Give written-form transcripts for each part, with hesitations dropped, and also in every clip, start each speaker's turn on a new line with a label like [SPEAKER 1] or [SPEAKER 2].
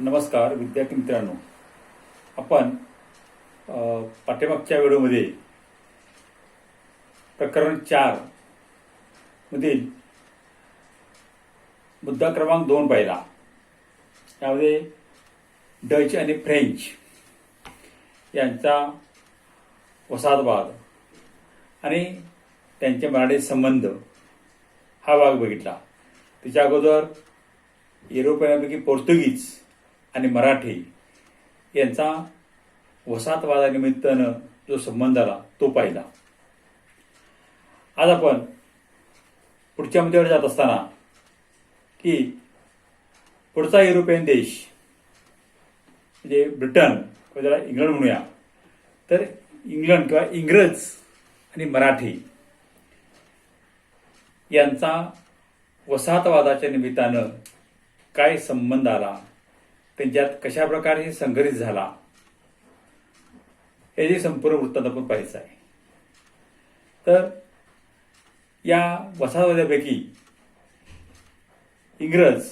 [SPEAKER 1] नमस्कार विद्यार्थी मित्रांनो, आपण पाठ्यमागच्या व्हिडिओमध्ये प्रकरण 4 मधील मुद्दा क्रमांक 2 पाहिला. यामध्ये डच आणि फ्रेंच यांचा वसाहतवाद आणि त्यांचे मराठी संबंध हा भाग बघितला. त्याच्या अगोदर युरोपियनांपैकी पोर्तुगीज आणि मराठी यांचा वसाहतवादानिमित्तानं जो संबंध आला तो पाहिला. आज आपण पुढच्या मुद्द्यावर जात असताना की पुढचा युरोपियन देश म्हणजे ब्रिटन किंवा ज्याला इंग्लंड म्हणूया, तर इंग्लंड किंवा इंग्रज आणि मराठी यांचा वसाहतवादाच्या निमित्तानं काय संबंध आला, त्यांच्यात कशा प्रकारे संघर्ष झाला, हे जे संपूर्ण वृत्तांत आपण पाहायचं आहे. तर या वसाहतवाद्यापैकी इंग्रज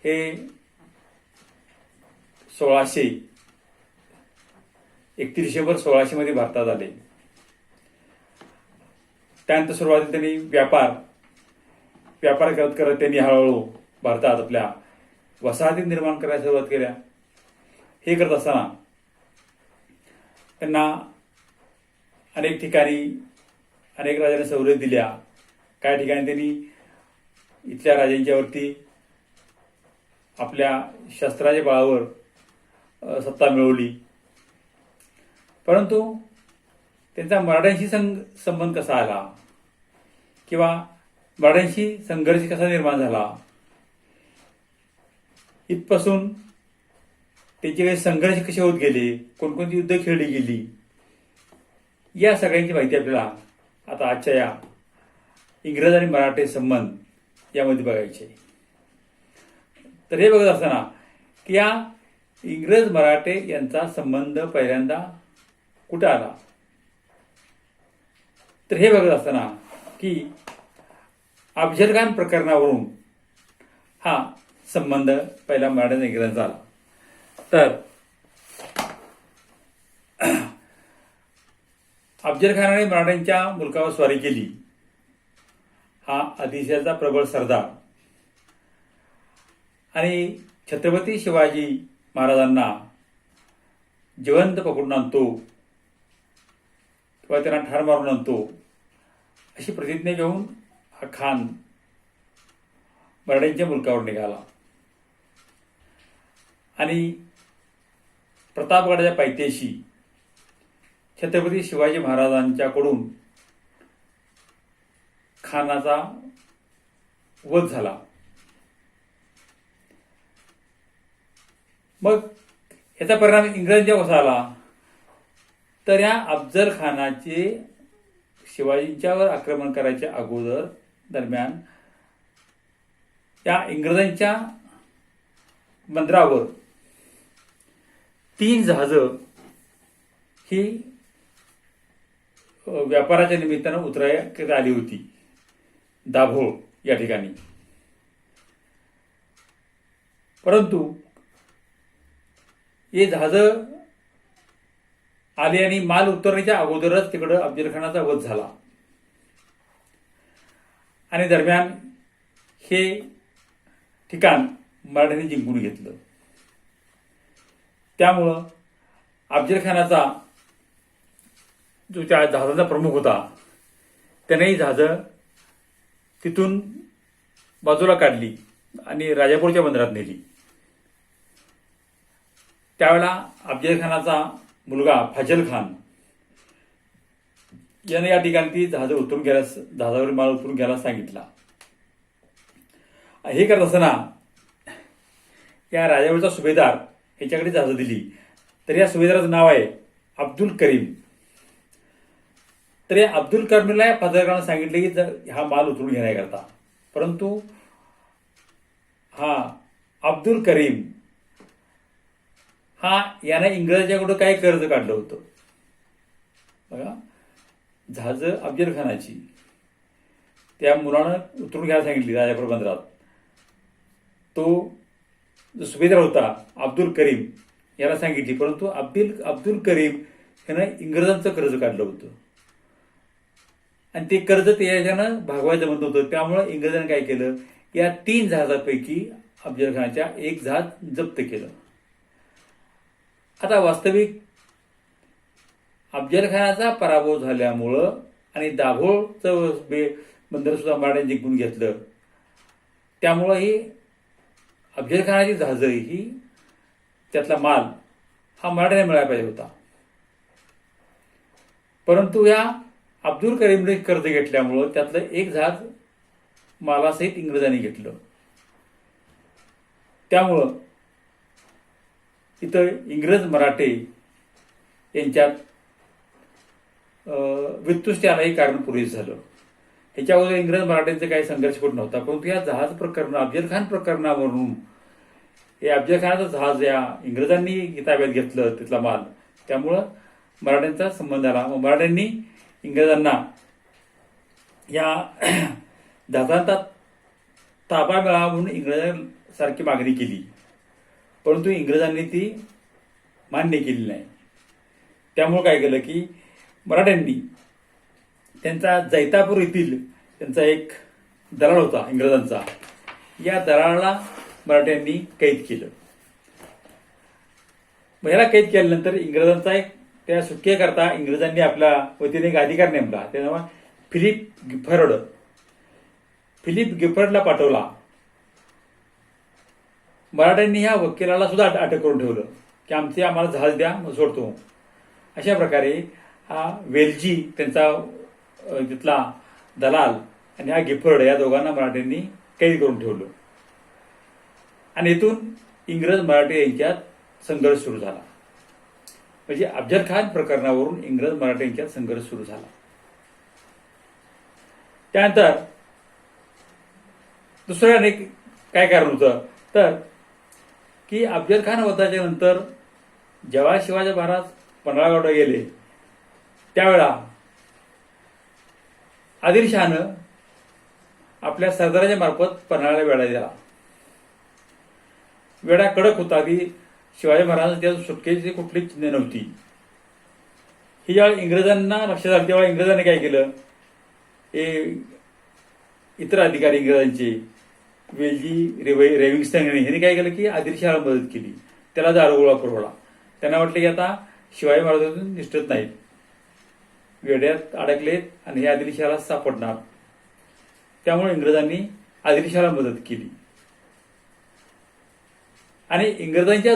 [SPEAKER 1] हे 31 डिसेंबर 1600 मध्ये भारतात आले. त्यानंतर सुरुवातीला त्यांनी व्यापार करत करत त्यांनी हळूहळू भारतात आपल्या वसाहती निर्माण करायला सुरुवात केल्या. हे करत असताना त्यांना अनेक ठिकाणी अनेक राजांनी सवलती दिल्या. काही ठिकाणी त्यांनी इथल्या राजांच्यावरती आपल्या शस्त्राच्या बळावर सत्ता मिळवली. परंतु त्यांचा मराठ्यांशी संबंध कसा आला किंवा मराठ्यांशी संघर्ष कसा निर्माण झाला, इथपासून त्यांचे काही संघर्ष कसे होत गेले, कोणकोणती युद्ध खेळली गेली, या सगळ्यांची माहिती आपल्याला आता आजच्या या इंग्रज आणि मराठी संबंध यामध्ये बघायचे. तर हे बघत असताना की या इंग्रज मराठे यांचा संबंध पहिल्यांदा कुठं आला, तर हे बघत असताना की अफजलखान प्रकरणावरून हा संबंध पहिला मराठा आणि इंग्रजांचा आला. तर अफजलखानाने मराठ्यांच्या मुलकावर स्वारी केली. हा आदिलशाचा प्रबळ सरदार आणि छत्रपती शिवाजी महाराजांना जिवंत पकडून आणतो किंवा त्यांना ठार मारून आणतो अशी प्रतिज्ञा घेऊन हा खान मराठ्यांच्या मुलकावर निघाला आणि प्रतापगडाच्या पायथ्याशी छत्रपती शिवाजी महाराजांच्याकडून खानाचा वध झाला. मग याचा परिणाम इंग्रजांच्या कसा आला, तर या अफजल खानाचे शिवाजींच्यावर आक्रमण करायच्या अगोदर दरम्यान या इंग्रजांच्या बंदरावर 3 जहाजं ही व्यापाराच्या निमित्तानं उतरण्यात आली होती दाभोळ या ठिकाणी. परंतु हे जहाजं आली आणि माल उतरण्याच्या अगोदरच तिकडं अफजलखानाचा वध झाला आणि दरम्यान हे ठिकाण मराठ्यांनी जिंकून घेतलं. त्यामुळं अफजलखानाचा जो त्या जहाजांचा प्रमुख होता त्यानेही जहाजं तिथून बाजूला काढली आणि राजापूरच्या बंदरात नेली. त्यावेळेला अफजलखानाचा मुलगा फजल खान याने या ठिकाणी ती जहाजावर माल उतरून घ्यायला सांगितला. हे करत असताना या राजावरचा सुभेदार याच्याकडे जहाजं दिली. तर या सुभेदाराचं नाव आहे अब्दुल करीम. तर या अब्दुल करीमला या फजलखानानं सांगितले की हा माल उतरून घेण्याकरता. परंतु हा अब्दुल करीम हा यानं इंग्रजांच्याकडून काय कर्ज काढलं होतं बघा, जहाजं अफजलखानाची त्या मुलानं उतरून घ्यायला सांगितली राजापूर बंदरात. तो जो सुभेदार होता अब्दुल करीम याला सांगितली, परंतु अब्दुल करीम यानं इंग्रजांचं कर्ज काढलं होतं आणि ते कर्ज ते याच्यानं भागवायचं म्हणत होतं. त्यामुळं इंग्रजांनी काय केलं, या 3 जहाजापैकी अफजल खानाच्या एक जहाज जप्त केलं. आता वास्तविक अफजल खानाचा पराभव झाल्यामुळं आणि दाभोळचं बंदर सुद्धा मराठ्यांनी जिंकून घेतलं, त्यामुळं ही अफजल खानाची जहाजं ही त्यातला माल हा मराठ्यांना मिळायला पाहिजे होता. परंतु या अब्दुल करीमने कर्ज घेतल्यामुळं त्यातलं एक जहाज मालासहित इंग्रजांनी घेतलं. त्यामुळं इथं इंग्रज मराठे यांच्यात वित्तुष्ट यालाही कारण पुरेस झालं. ह्याच्या अगोदर इंग्रज मराठ्यांचा काही संघर्ष होत नव्हता, परंतु या जहाज प्रकरण अफजल खान प्रकरणावरून हे अफजल खानाचं जहाज या इंग्रजांनी ताब्यात घेतलं तिथला माल, त्यामुळं मराठ्यांचा संबंध आला. मग मराठ्यांनी इंग्रजांना या जहाजांचा ताबा मिळावा म्हणून इंग्रजांसारखी मागणी केली, परंतु इंग्रजांनी ती मान्य केली नाही. त्यामुळे काय केलं की मराठ्यांनी त्यांचा जैतापूर येथील त्यांचा एक दलाल होता इंग्रजांचा, या दलालाला मराठ्यांनी कैद केलं. मग ह्याला कैद केल्यानंतर इंग्रजांचा एक त्या सुटकेकरता इंग्रजांनी आपल्या वतीने एक अधिकार नेमला, त्याचं नाव फिलिप गिफर्डला पाठवला. मराठ्यांनी ह्या वकिलाला सुद्धा अटक करून ठेवलं की आम्हाला जहाज द्या, मग सोडतो. अशा प्रकारे हा वेलजी त्यांचा तिथला दलाल आणि हा गिफर्ड या दोघांना मराठ्यांनी कैद करून ठेवलं आणि इथून इंग्रज मराठे यांच्यात संघर्ष सुरू झाला. म्हणजे अफजल खान प्रकरणावरून इंग्रज मराठे यांच्यात संघर्ष सुरू झाला. त्यानंतर दुसरं अनेक काय कारण होतं तर की अफजल खान वधाच्या नंतर जेव्हा शिवाजी महाराज पन्हाळगडला गेले, त्यावेळा आदिलशहानं आपल्या सरदाराच्या मार्फत पन्हाळ्याला वेढा दिला. वेढा कडक होता की शिवाजी महाराजांच्या सुटकेची कुठली चिन्ह नव्हती. ही ज्यावेळी इंग्रजांना लक्षात आलं तेव्हा इंग्रजांनी काय केलं, हे इतर अधिकारी इंग्रजांचे वेलजी रेव्हिंग्स्टन यांनी काय केलं की आदिलशहाला मदत केली, त्याला दारुगोळा पुरवला. त्यांना वाटलं की आता शिवाजी महाराजांतून निष्ठत नाहीत, वेड्यात अडकलेत आणि हे आदिलशहाला सापडणार. त्यामुळे इंग्रजांनी आदिलशहाला मदत केली आणि इंग्रजांच्या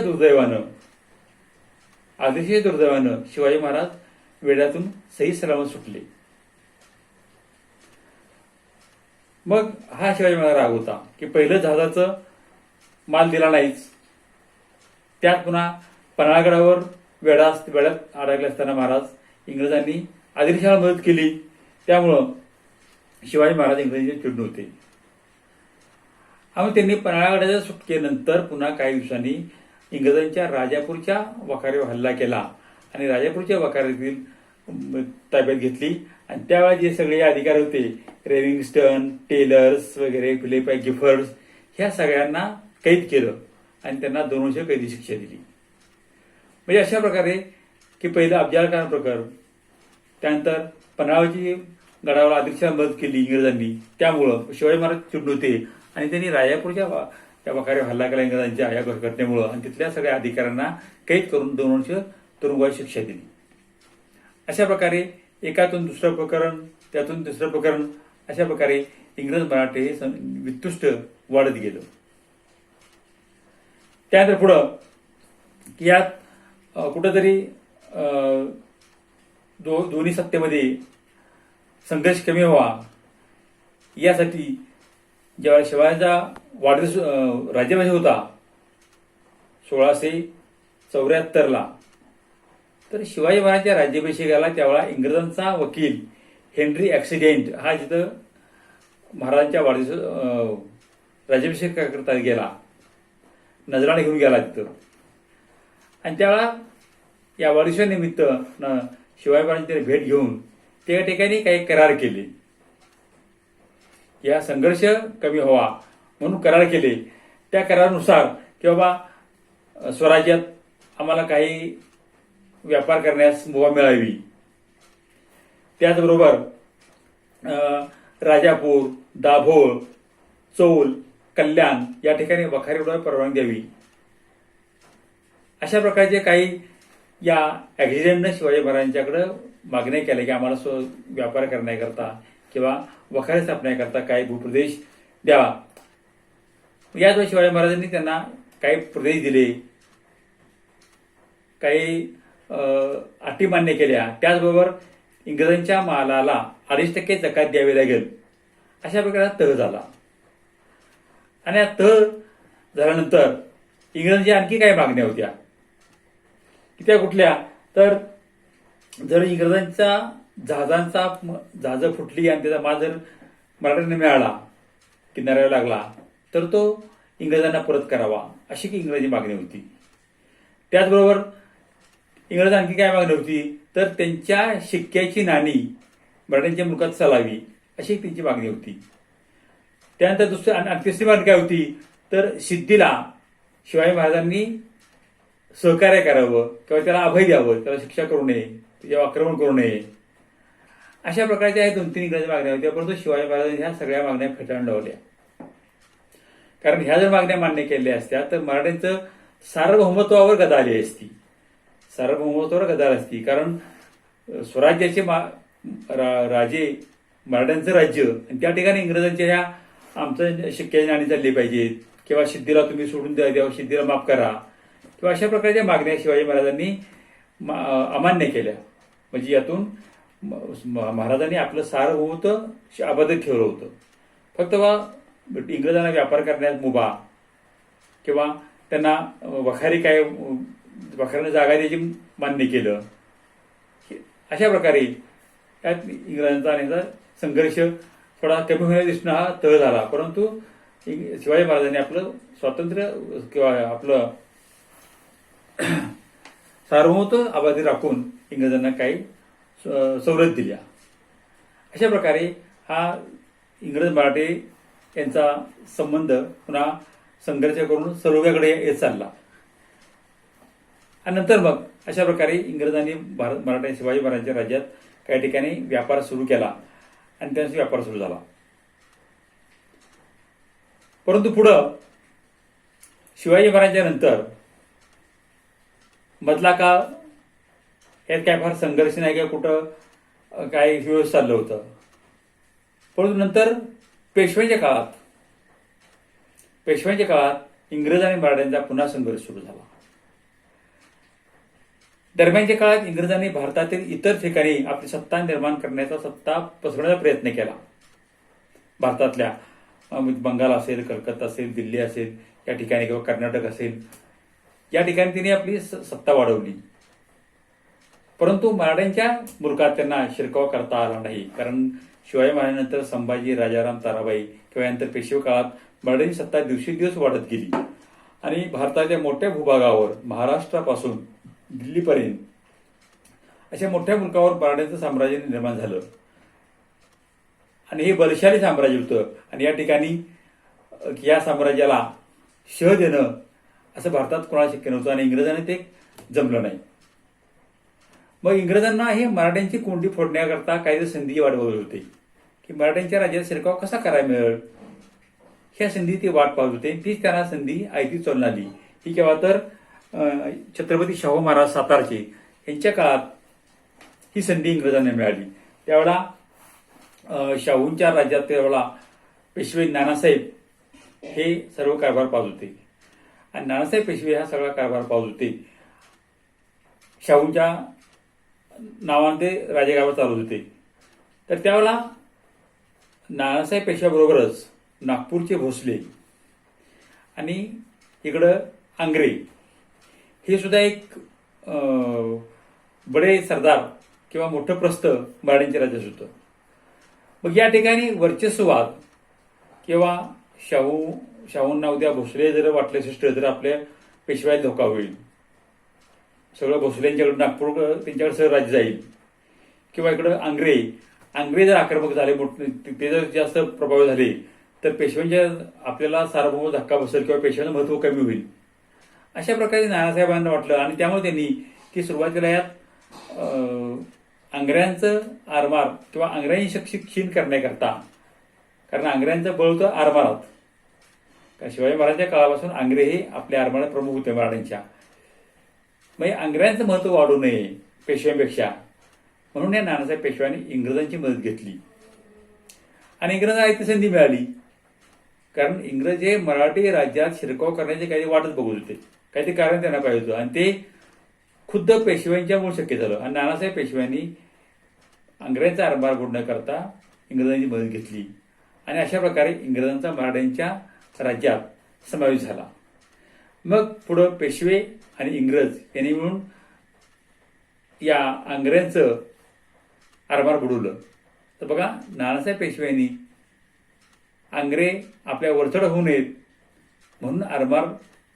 [SPEAKER 1] आदिलशाही दुर्दैवानं शिवाजी महाराज वेड्यातून सही सलामत सुटले. मग हा शिवाजी महाराज राग होता की पहिलं जहाजाचं माल दिला नाहीच, त्यात पुन्हा पन्हाळगडावर वेड्यात अडकले असताना महाराज इंग्रजांनी आदिलशहाला मदत केली. त्यामुळं शिवाजी महाराज इंग्रजांचे चिडून होते. आणि त्यांनी पन्हाळगडाच्या सुटकेनंतर पुन्हा काही दिवसांनी इंग्रजांच्या राजापूरच्या वाखारीवर हल्ला केला आणि राजापूरच्या वाखारीतील ताब्यात घेतली. आणि त्यावेळेला जे सगळे अधिकारी होते, रेव्हिंग्स्टन, टेलर्स वगैरे, फिलिप गिफर्ड्स, ह्या सगळ्यांना कैद केलं आणि त्यांना 2 वर्ष कैदी शिक्षा दिली. म्हणजे अशा प्रकारे की पहिलं अफजल खान प्रकरण, त्यानंतर पन्हाळ्याची गडावर आदिलशाहाला मदत केली इंग्रजांनी, त्यामुळं शिवाजी महाराज चिडून होते आणि त्यांनी राजापूरच्या त्या वाखारीवर हल्ला केला इंग्रजांच्या या घटनेमुळं आणि तिथल्या सगळ्या अधिकाऱ्यांना कैद करून 2 वर्ष तुरुंगवास शिक्षा दिली. अशा प्रकारे एकातून दुसरं प्रकरण, त्यातून तिसरं प्रकरण, अशा प्रकारे इंग्रज मराठे हे वित्तुष्ट वाढत गेलं. त्यानंतर पुढं की यात कुठंतरी दोन्ही सत्तेमध्ये संघर्ष कमी व्हावा यासाठी जेव्हा शिवाजीचा वाढदिवस राज्याभिषेक होता 1674ला, तर शिवाजी महाराजांच्या राज्याभिषेकाला त्यावेळा इंग्रजांचा वकील हेनरी ॲक्सिडेंट हा जिथं महाराजांच्या वाढदिवस राज्याभिषेक करता गेला, नजराणे घेऊन गेला तिथं. आणि त्यावेळा या वाढदिवसानिमित्त शिवाजी महाराजांची भेट घेऊन त्या ठिकाणी काही करार केले. या संघर्ष कमी व्हावा म्हणून करार केले. त्या करारानुसार की बाबा स्वराज्यात आम्हाला काही व्यापार करण्यास मुभा मिळावी. त्याचबरोबर राजापूर, दाभोळ, चौल, कल्याण या ठिकाणी वखारी उडवायला परवानगी द्यावी. अशा प्रकारचे काही या ॲग्रिजंटनं शिवाजी महाराजांच्याकडे मागण्या केल्या की आम्हाला व्यापार करण्याकरता किंवा वखारी स्थापण्याकरता काही भूप्रदेश द्यावा. याच वेळी शिवाजी महाराजांनी त्यांना काही प्रदेश दिले, काही अटी मान्य केल्या. त्याचबरोबर इंग्रजांच्या मालाला 2.5% जकात द्यावी लागेल अशा प्रकारचा तह झाला. आणि या तह झाल्यानंतर इंग्रजांच्या आणखी काही मागण्या होत्या की त्या कुठल्या, तर जर इंग्रजांच्या जहाजं फुटली आणि त्याचा माल जर मराठ्यांना मिळाला, किनाऱ्यावर लागला, तर तो इंग्रजांना परत करावा अशी की इंग्रजी मागणी होती. त्याचबरोबर इंग्रज आणखी काय मागणी होती, तर त्यांच्या शिक्क्याची नाणी मराठ्यांच्या मुलकात चालावी अशी त्यांची मागणी होती. त्यानंतर आणि तिसरी मागणी काय होती, तर सिद्धीला शिवाजी महाराजांनी सहकार्य करावं किंवा त्याला अभय द्यावं, त्याला शिक्षा करू नये, त्याच्यावर आक्रमण करू नये. अशा प्रकारच्या 2-3 इंग्रजी मागण्या होत्या. परंतु शिवाजी महाराजांनी ह्या सगळ्या मागण्या फेटाळून लावल्या. कारण ह्या जर मागण्या मान्य केल्या असत्या तर मराठ्यांचं सार्वभौमत्वावर गदा आली असती, सार्वभौमत्वावर गदा आली असती. कारण स्वराज्याचे राजे मराठ्यांचं राज्य आणि त्या ठिकाणी इंग्रजांच्या ह्या आमचं शिक्क्याची नाणी चालली पाहिजेत किंवा सिद्धीला तुम्ही सोडून द्यावं, सिद्धीला माफ करा किंवा अशा प्रकारच्या मागण्या शिवाजी महाराजांनी अमान्य केल्या. म्हणजे यातून महाराजांनी आपलं सार्वभौमत्व अबाधित ठेवलं होतं. फक्त इंग्रजांना व्यापार करण्यास मुभा किंवा त्यांना वखारीने जागा द्यायची मान्य केलं. अशा प्रकारे त्यात इंग्रजांचा आणि संघर्ष थोडा कमी होण्याचा दिसणं हा तह झाला. परंतु शिवाजी महाराजांनी आपलं स्वातंत्र्य किंवा आपलं सार्वभौमत्व अबाधित राखून इंग्रजांना काही सवलत दिल्या. अशा प्रकारे हा इंग्रज मराठी यांचा संबंध पुन्हा संघर्ष करून सर्वांकडे येत चालला. आणि नंतर मग अशा प्रकारे इंग्रजांनी मराठा शिवाजी महाराजांच्या राज्यात काही ठिकाणी व्यापार सुरू केला आणि त्यांचा व्यापार सुरू झाला. परंतु पुढं शिवाजी महाराजांच्या नंतर मधला काळ यात काय फार संघर्ष नाही किंवा कुठं काय व्यवस्थित चाललं होतं. परंतु नंतर पेशव्यांच्या काळात इंग्रज आणि मराठ्यांचा पुन्हा संघर्ष सुरू झाला. दरम्यानच्या काळात इंग्रजांनी भारतातील इतर ठिकाणी आपली सत्ता निर्माण करण्याचा, सत्ता पसरवण्याचा प्रयत्न केला. भारतातल्या बंगाल असेल, कलकत्ता असेल, दिल्ली असेल या ठिकाणी किंवा कर्नाटक असेल या ठिकाणी तिने आपली सत्ता वाढवली. परंतु मराठ्यांच्या मुलकात त्यांना शिरकाव करता आला नाही. कारण शिवाजी महाराजांनंतर संभाजी, राजाराम, ताराबाई किंवा यानंतर पेशवे काळात मराठ्यांची सत्ता दिवसेंदिवस वाढत गेली आणि भारताच्या मोठ्या भूभागावर महाराष्ट्रापासून दिल्लीपर्यंत अशा मोठ्या मुलकावर मराठ्यांचं साम्राज्य निर्माण झालं. आणि हे बलशाली साम्राज्य होतं आणि या ठिकाणी या साम्राज्याला शह देणं असं भारतात कोणाला शक्य नव्हतं आणि इंग्रजांनी ते जमलं नाही. मग इंग्रजांना हे मराठ्यांची कोंडी फोडण्याकरता काही संधी वाढवत होते की मराठ्यांच्या राज्यात शिरकाव कसा करायला मिळेल, ह्या संधी ते वाट पाहत होते. तीच त्यांना संधी आयती चालून आली. ही केव्हा तर छत्रपती शाहू महाराज सातारचे यांच्या काळात ही संधी इंग्रजांना मिळाली. त्यावेळेला शाहूंच्या राज्यात त्यावेळेला पेशवे नानासाहेब हे सर्व कारभार पाहत होते आणि नानासाहेब पेशवे हा सगळा कारभार पाहत होते. शाहूंच्या नावाने ते राजेगाव चालवत होते. तर त्यावेळेला नानासाहेब पेशव्याबरोबरच नागपूरचे भोसले आणि इकडं आंग्रे हे सुद्धा एक बडे सरदार किंवा मोठं प्रस्थ मराठ्यांच्या राज्यात होतं. मग या ठिकाणी वर्चस्ववाद किंवा शाहूंना उद्या भोसले जर वाटले शिष्ट तर आपल्या पेशव्यात धोका होईल, सगळं भोसल्यांच्याकडे नागपूर त्यांच्याकडे सगळं राज्य जाईल किंवा इकडं आंग्रे जर आक्रमक झाले, ते जर जास्त प्रभावी झाले तर पेशव्यांच्या आपल्याला सार्वभौम धक्का बसेल किंवा पेशव्यांचं महत्व कमी होईल अशा प्रकारे नानासाहेबांना वाटलं आणि त्यामुळे त्यांनी की सुरुवातीला यात आंग्र्यांचं आरमार किंवा आंग्र्यांची शक्ती क्षीण करण्याकरता, कारण आंग्र्यांचं बळ होतं आरमारात. कारण शिवाजी महाराजांच्या काळापासून आंग्रे हे आपल्या आरमारात प्रमुख होते मराठ्यांच्या. मग आंग्र्यांचं महत्व वाढू नये पेशव्यांपेक्षा म्हणून या नानासाहेब पेशव्यांनी इंग्रजांची मदत घेतली आणि इंग्रजांना ती संधी मिळाली. कारण इंग्रज हे मराठी राज्यात शिरकाव करण्याचे काही वाटच बघत होते, काहीतरी कारण त्यांना पाहिजे होतं आणि ते खुद्द पेशव्यांच्यामुळे शक्य झालं. आणि नानासाहेब पेशव्यांनी आंग्र्यांचा आरमार बुडण्याकरता इंग्रजांची मदत घेतली आणि अशा प्रकारे इंग्रजांचा मराठ्यांच्या राज्यात समावेश झाला. मग पुढं पेशवे आणि इंग्रज यांनी मिळून या आंग्र्यांचं आरमार बुडवलं. तर बघा, नानासाहेब पेशव्यांनी आंग्रे आपल्या वरचढ होऊ नयेत म्हणून आरमार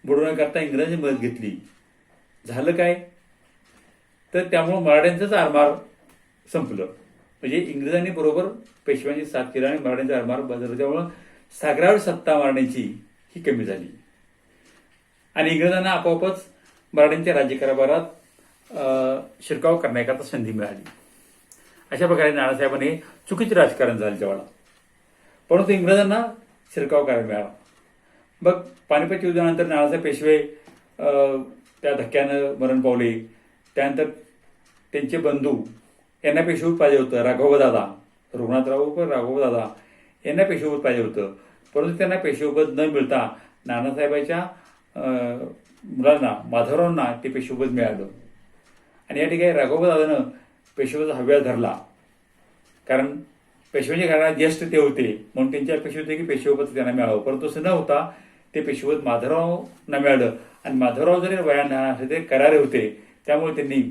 [SPEAKER 1] बुडवण्याकरता इंग्रजांची मदत घेतली. झालं काय, तर त्यामुळं मराठ्यांचंच आरमार संपलं. म्हणजे इंग्रजांनी बरोबर पेशव्यांची साथ केली आणि मराठ्यांचा आरमार बदलला. त्यामुळं सागरावर सत्ता मराठ्यांची ही कमी झाली आणि इंग्रजांना आपोआपच मराठ्यांच्या राज्यकारभारात शिरकाव करण्याकरता संधी मिळाली. अशा प्रकारे नानासाहेबांनी चुकीचे राजकारण झाले त्यावेळेला, परंतु इंग्रजांना शिरकाव करायला मिळाला. मग पानिपत युद्धानंतर नानासाहेब पेशवे त्या धक्क्यानं मरण पावले. त्यानंतर त्यांचे बंधू यांना पेशवेपद पाहिजे होतं, राघवदादा रघुनाथराव राघवदादा यांना पेशवेपद पाहिजे होतं, परंतु त्यांना पेशवेपद न मिळता नानासाहेबांच्या मुलांना माधवरावांना ते पेशवेपद मिळालं. आणि या ठिकाणी राघवदादानं पेशवेचा हव्यास धरला, कारण पेशव्यांच्या घराण्यात ज्येष्ठ ते होते म्हणून त्यांची अपेक्षा होती की पेशवेपद त्यांना मिळावं, परंतु असं न होता ते पेशवेपद माधवरावांना मिळालं. आणि माधवराव जरी वयाने असे ते करारे होते, त्यामुळे त्यांनी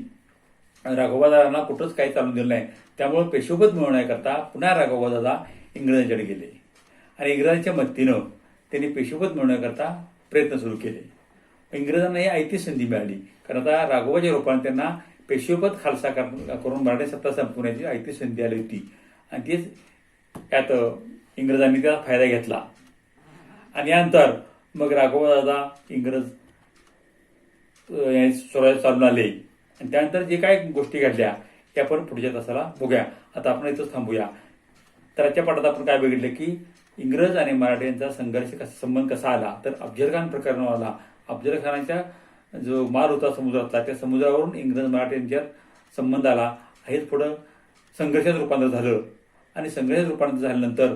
[SPEAKER 1] राघवदादांना कुठंच काही चालून दिलं नाही. त्यामुळे पेशवेपद मिळवण्याकरता पुन्हा राघवदादा इंग्रजांकडे गेले आणि इंग्रजांच्या मदतीनं त्यांनी पेशवेपद मिळवण्याकरता प्रयत्न सुरू केले. इंग्रजांना ही ऐती संधी मिळाली, कारण आता राघोबाच्या रूपाने त्यांना पेशवेपद खालसा करून मराठी सत्ता संपवण्याची ऐती संधी आली होती आणि तेच त्यात इंग्रजांनी त्याचा फायदा घेतला. आणि यानंतर मग राघवदादा इंग्रज स्वराज्य चालून आले आणि त्यानंतर जे काही गोष्टी घडल्या त्या आपण पुढच्या तासाला बघूया. आता आपण इथंच थांबूया. तर आजच्या पाठात आपण काय बघितलं की इंग्रज आणि मराठ्यांचा संघर्ष संबंध कसा आला, तर अफजलखान प्रकरण आला. अफजलखानाच्या जो माल होता समुद्रातला, त्या समुद्रावरून इंग्रज मराठ्यांच्यात संबंध आला. हेच पुढं संघर्षात रूपांतर झालं आणि संघर्षात रूपांतर झाल्यानंतर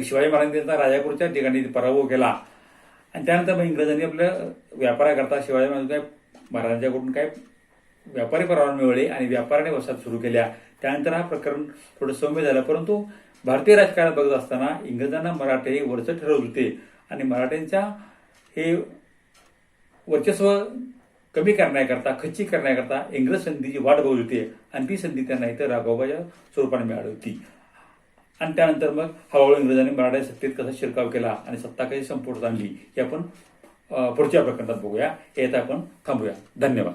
[SPEAKER 1] शिवाजी महाराजांचा राजापूरच्या ठिकाणी पराभव केला आणि त्यानंतर मग इंग्रजांनी आपल्या व्यापाराकरता शिवाजी महाराजांच्याकडून काय व्यापारी परवाने मिळवले आणि व्यापाराने वसाहत सुरू केल्या. त्यानंतर हा प्रकरण थोडं सौम्य झालं, परंतु भारतीय राजकारण बघत असताना इंग्रजांना मराठे वरचं ठरवत होते आणि मराठ्यांच्या हे वर्चस्व कमी करण्याकरता, खच्ची करण्याकरता इंग्रज संधीची वाट बघत होते आणि ती संधी त्यांना इथं राघोबाच्या स्वरूपाने मिळाली होती. आणि त्यानंतर मग हळूहळू इंग्रजांनी मराठा सत्तेत कसा शिरकाव केला आणि सत्ता कशी संपुष्टात आणली हे आपण पुढच्या प्रकरणात बघूया. येत आपण थांबूया. धन्यवाद.